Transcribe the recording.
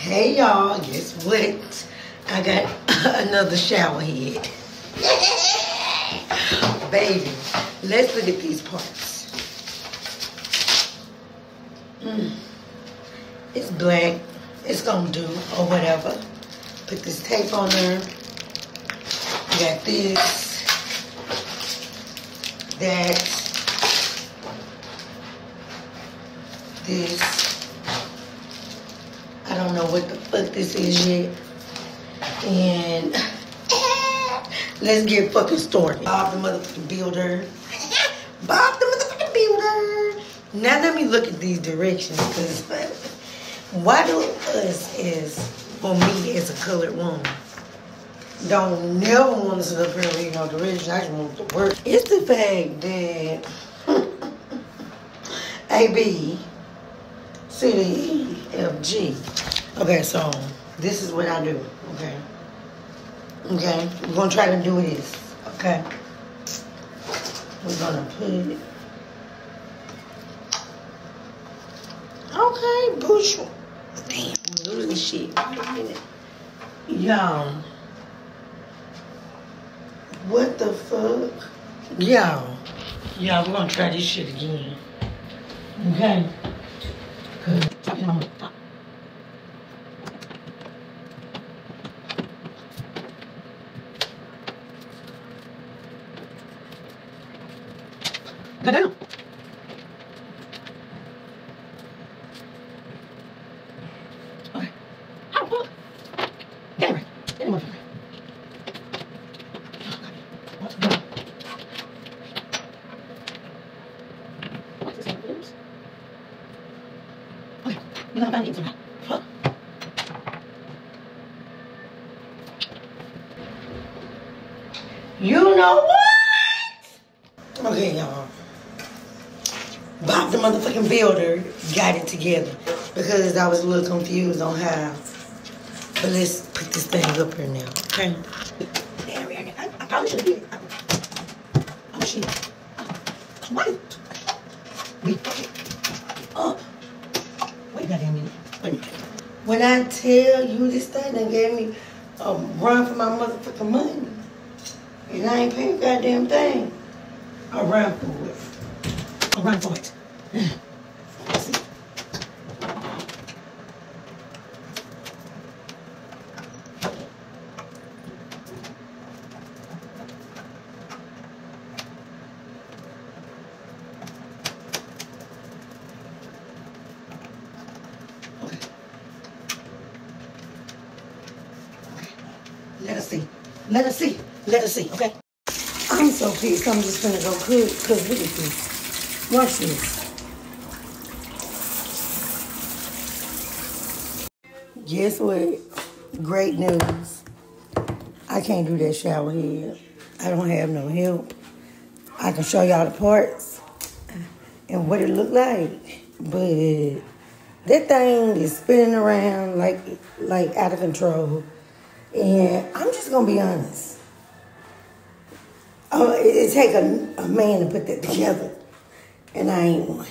Hey y'all, guess what? I got another shower head. Baby, let's look at these parts. It's black. It's gonna do, or whatever. Put this tape on there. Got this. That. This. I don't know what the fuck this is yet. And let's get fucking started. Bob the motherfucking builder. Bob the motherfucking builder. Now let me look at these directions, because why do us as, for me as a colored woman, don't never want to sit up here and read no directions. I just want to work. It's the fact that A, B, C, D, E, F, G. Okay, so this is what I do, okay? Okay, we're gonna try to do this, okay? We're gonna put, okay, push. Damn, I'm losing shit. Wait a minute. Y'all, what the fuck? Y'all, we're gonna try this shit again, okay? Go down. Okay. How the fuck? Get it right. Get it motherfucker. What's going on? What's this? Okay. You gotta find it right. Fuck. You know what? Okay, y'all. Bob the motherfucking builder got it together because I was a little confused on how. But let's put this thing up here now, okay? Damn, I probably should have did it. Oh, shit. What? Wait, up. Wait a goddamn minute. Wait a minute. When I tell you this thing done gave me a run for my motherfucking money, and I ain't paying a goddamn thing, I run for it. I'll run for it. Let's see. Okay. Let us see. Let us see. Let us see, okay? I'm so pissed. I'm just gonna go cook, because look at this. Watch this. Guess what? Great news. I can't do that shower head. I don't have no help. I can show y'all the parts and what it look like. But that thing is spinning around like out of control. And I'm just gonna be honest. It take a man to put that together. And I ain't one.